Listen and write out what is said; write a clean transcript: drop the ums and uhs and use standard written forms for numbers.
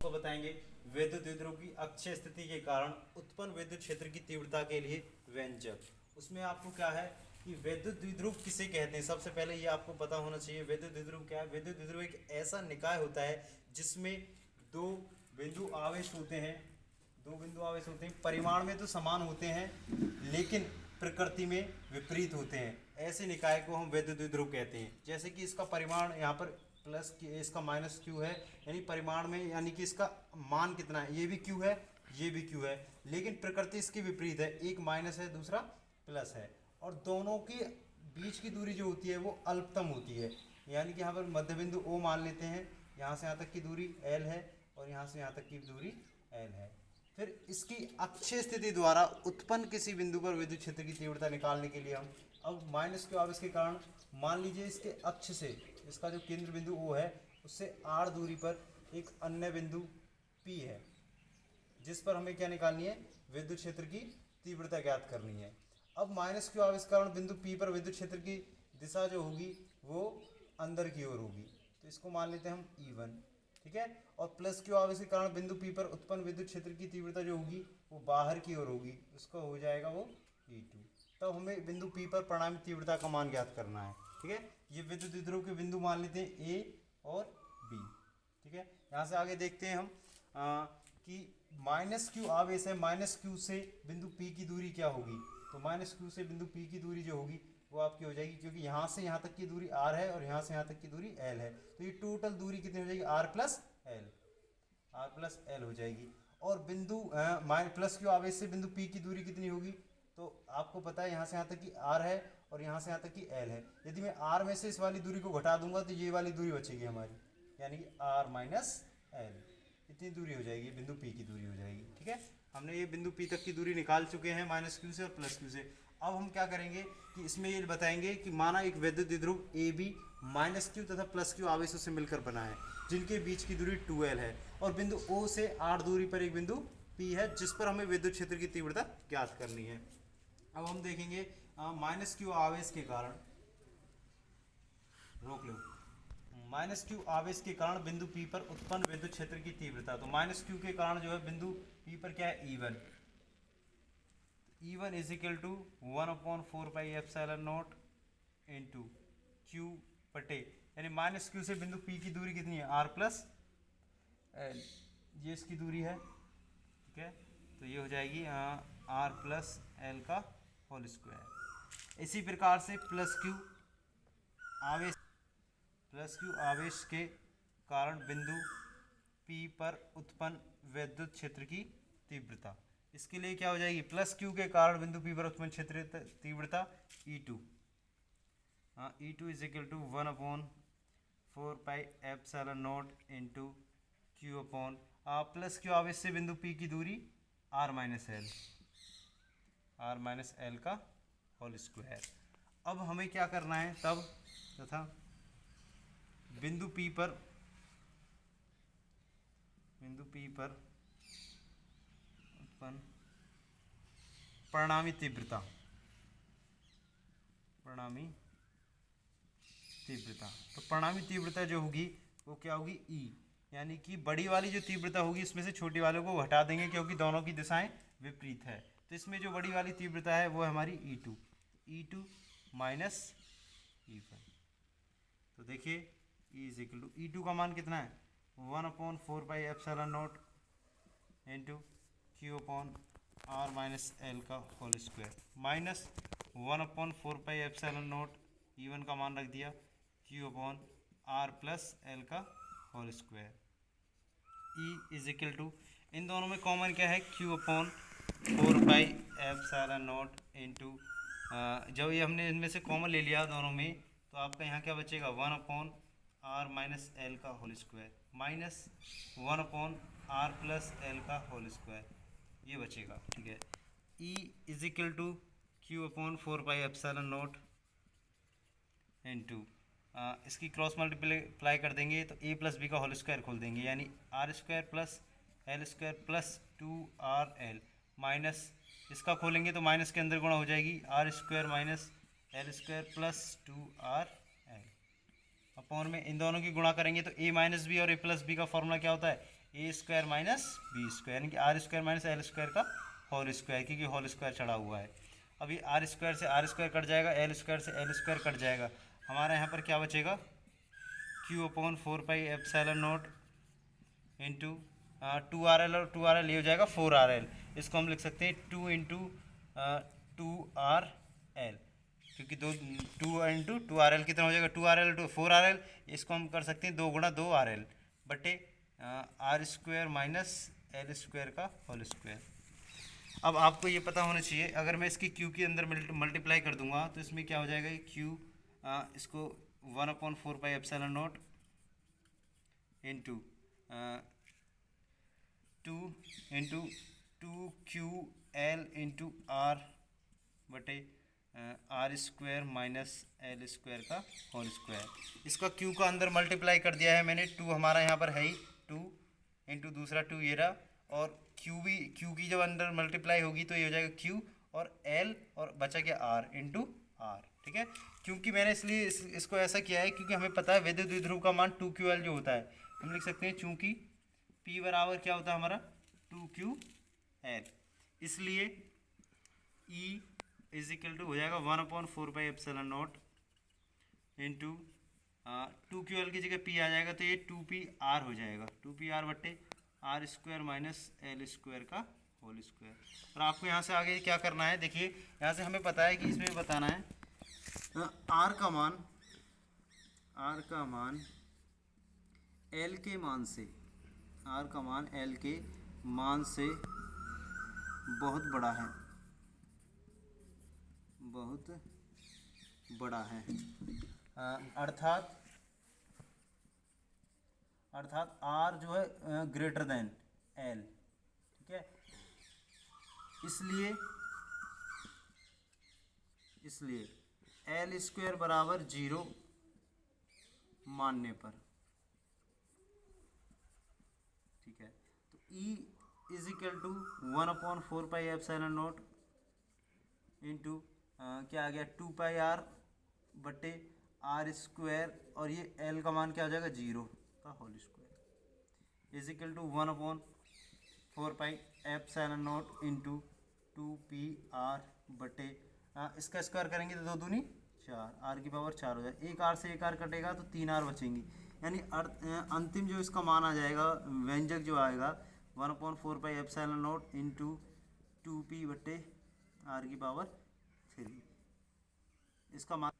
को बताएंगे विद्युत द्विध्रुव की अक्षीय स्थिति के कारण उत्पन्न विद्युत क्षेत्र की तीव्रता के लिए व्यंजक। उसमें आपको क्या है कि विद्युत द्विध्रुव किसे कहते हैं। सबसे पहले ये आपको पता होना चाहिए विद्युत द्विध्रुव क्या है। विद्युत द्विध्रुव एक ऐसा निकाय होता है जिसमें दो बिंदु आवेश होते हैं। परिमाण में तो समान होते हैं लेकिन प्रकृति में विपरीत होते हैं। ऐसे निकाय को हम विद्युत द्विध्रुव कहते हैं। जैसे कि इसका परिमाण यहाँ पर प्लस इसका माइनस क्यू है, यानी परिमाण में, यानी कि इसका मान कितना है, ये भी क्यू है, ये भी क्यू है, लेकिन प्रकृति इसकी विपरीत है। एक माइनस है, दूसरा प्लस है, और दोनों के बीच की दूरी जो होती है वो अल्पतम होती है। यानी कि यहाँ पर मध्य बिंदु ओ मान लेते हैं, यहाँ से यहाँ तक की दूरी एल है और यहाँ से यहाँ तक की दूरी एल है। फिर इसकी अक्षीय स्थिति द्वारा उत्पन्न किसी बिंदु पर विद्युत क्षेत्र की तीव्रता निकालने के लिए हम अब माइनस क्यू आवेश के कारण मान लीजिए इसके अक्ष से, इसका जो केंद्र बिंदु O है उससे r दूरी पर एक अन्य बिंदु P है जिस पर हमें क्या निकालनी है, विद्युत क्षेत्र की तीव्रता ज्ञात करनी है। अब माइनस क्यू आवेश के कारण बिंदु P पर विद्युत क्षेत्र की दिशा जो होगी वो अंदर की ओर होगी, तो इसको मान लेते हैं हम E1, ठीक है। और प्लस क्यू आवेश के कारण बिंदु P पर उत्पन्न विद्युत क्षेत्र की तीव्रता जो होगी वो बाहर की ओर होगी, उसका हो जाएगा वो E2। तब हमें बिंदु P पर परिणामी तीव्रता का मान ज्ञात करना है, ठीक है। ये विद्युत द्विध्रुव के बिंदु मान लेते हैं A और B, ठीक है। यहाँ से आगे देखते हैं हम कि माइनस क्यू आवेश है, माइनस क्यू से बिंदु P की दूरी क्या होगी। तो माइनस क्यू से बिंदु P की दूरी जो होगी वो आपकी हो जाएगी, क्योंकि यहाँ से यहाँ तक की दूरी r है और यहाँ से यहाँ तक की दूरी l है, तो ये टोटल दूरी कितनी हो जाएगी, r प्लस एल हो जाएगी। और बिंदु प्लस क्यू आवेश से बिंदु P की दूरी कितनी होगी, तो आपको पता है यहाँ से यहाँ तक की r है और यहाँ से यहाँ तक की l है। यदि मैं r में से इस वाली दूरी को घटा दूंगा तो ये वाली दूरी बचेगी हमारी, यानी कि r माइनस एल, इतनी दूरी हो जाएगी, बिंदु P की दूरी हो जाएगी, ठीक है। हमने ये बिंदु P तक की दूरी निकाल चुके हैं माइनस क्यू से और प्लस क्यू से। अब हम क्या करेंगे कि इसमें ये बताएंगे कि माना एक विद्युत द्विध्रुव ए बी माइनस क्यू तथा प्लस क्यू आवेशों से मिलकर बना है जिनके बीच की दूरी 2l है, और बिंदु O से r दूरी पर एक बिंदु P है जिस पर हमें विद्युत क्षेत्र की तीव्रता ज्ञात करनी है। अब हम देखेंगे माइनस क्यू आवेश के कारण, रोक लो, माइनस क्यू आवेश के कारण बिंदु P पर उत्पन्न विद्युत क्षेत्र की तीव्रता। तो माइनस क्यू के कारण जो है बिंदु P पर क्या है, E1 is equal to 1/4πε0 into Q बटे, यानी माइनस क्यू से बिंदु P की दूरी कितनी है, r प्लस एल, ये इसकी दूरी है, ठीक है। तो ये हो जाएगी r प्लस एल का होल स्क्वायर। इसी प्रकार से प्लस क्यू आवेश के कारण बिंदु P पर उत्पन्न विद्युत क्षेत्र की तीव्रता, इसके लिए क्या हो जाएगी, प्लस क्यू के कारण बिंदु P पर उत्पन्न क्षेत्र तीव्रता E2, E2 is equal to 1/4πε0 into Q upon plus Q आवेश से बिंदु P की दूरी r माइनस एल का होल स्क्वायर। अब हमें क्या करना है तब तथा बिंदु P पर उत्पन्न परिणामी तीव्रता, तो परिणामी तीव्रता जो होगी वो क्या होगी, E, यानी कि बड़ी वाली जो तीव्रता होगी इसमें से छोटी वाले को हटा देंगे क्योंकि दोनों की दिशाएं विपरीत है। तो इसमें जो बड़ी वाली तीव्रता है वो है हमारी E2 माइनस E1। तो देखिए E is equal to E2 का मान कितना है, 1/4πε0 into Q upon r minus L का होल स्क्वायर माइनस 1/4πε0 E1 का मान रख दिया Q upon r plus L का whole square. E is equal to, इन दोनों में कॉमन क्या है, क्यू अपॉन 4πε0 इंटू, जब ये हमने इनमें से कॉमन ले लिया दोनों में तो आपका यहाँ क्या बचेगा, 1/r माइनस एल का whole square minus 1/r plus L का होल स्क्वायर, ये बचेगा, ठीक है। E is equal to Q upon 4πε0 into, इसकी क्रॉस मल्टीप्लाई कर देंगे तो a प्लस बी का होल स्क्वायर खोल देंगे, यानी r square plus L square plus 2rl minus इसका खोलेंगे तो माइनस के अंदर गुणा हो जाएगी, r square minus L square plus 2rl upon में इन दोनों की गुणा करेंगे तो a माइनस बी और a प्लस बी का फॉर्मूला क्या होता है, A square minus B square, यानी कि R square minus L square का होल स्क्वायर, क्योंकि होल स्क्वायर चढ़ा हुआ है। अभी आर स्क्वायर से आर स्क्वायर कट जाएगा, एल स्क्वायर से एल स्क्वायर कट जाएगा, हमारा यहाँ पर क्या बचेगा, क्यू अपॉन 4πε0 इंटू 2RL, और 2RL ये हो जाएगा 4RL। इसको हम लिख सकते हैं 2 इंटू 2RL, क्योंकि 2 इंटू 2RL कितना हो जाएगा, 2RL टू 4RL। इसको हम कर सकते हैं 2 गुणा 2RL बटे R square minus L square का होल स्क्वायर। अब आपको ये पता होना चाहिए, अगर मैं इसकी क्यू के अंदर मल्टीप्लाई कर दूंगा तो इसमें क्या हो जाएगा, क्यू इसको 1/4πε0 into 2 into 2QL into R बटे R square minus L square का होल स्क्वायर। इसका क्यू का अंदर मल्टीप्लाई कर दिया है मैंने, 2 हमारा यहाँ पर है ही, 2 इंटू दूसरा 2 ये रहा, और क्यू की जब अंदर मल्टीप्लाई होगी तो ये हो जाएगा क्यू और एल और बचा क्या आर इंटू आर। ठीक है, क्योंकि मैंने इसलिए इसको ऐसा किया है क्योंकि हमें पता है विद्युत द्विध्रुव का मान 2QL जो होता है, हम लिख सकते हैं चूंकि P बराबर क्या होता है हमारा 2QL, इसलिए E इज इक्वल टू हो जाएगा 1/4πε0 इंटू 2QL की जगह P आ जाएगा तो ये 2PR हो जाएगा, 2PR बट्टे R square minus L square का होल स्क्वायर। और आपको यहाँ से आगे क्या करना है, देखिए यहाँ से हमें पता है कि इसमें बताना है आर का मान एल के मान से, आर का मान एल के मान से बहुत बड़ा है, बहुत बड़ा है, अर्थात आर जो है ग्रेटर देन एल। ठीक है, इसलिए एल स्क्वायर बराबर 0 मानने पर, ठीक है, तो E is equal to 1/4πε0 into क्या आ गया 2πr बटे आर स्क्वायर, और ये L का मान क्या हो जाएगा 0 का whole square is equal to 1/4πε0 into 2PR बटे इसका स्क्वायर करेंगे तो 2 दूनी 4, आर की पावर 4 हो जाए, एक आर से एक आर कटेगा तो 3 आर बचेंगी, यानी अंतिम जो इसका मान आ जाएगा, व्यंजक जो आएगा 1/4πε0 इंटू 2P बटे आर की पावर 3, इसका मान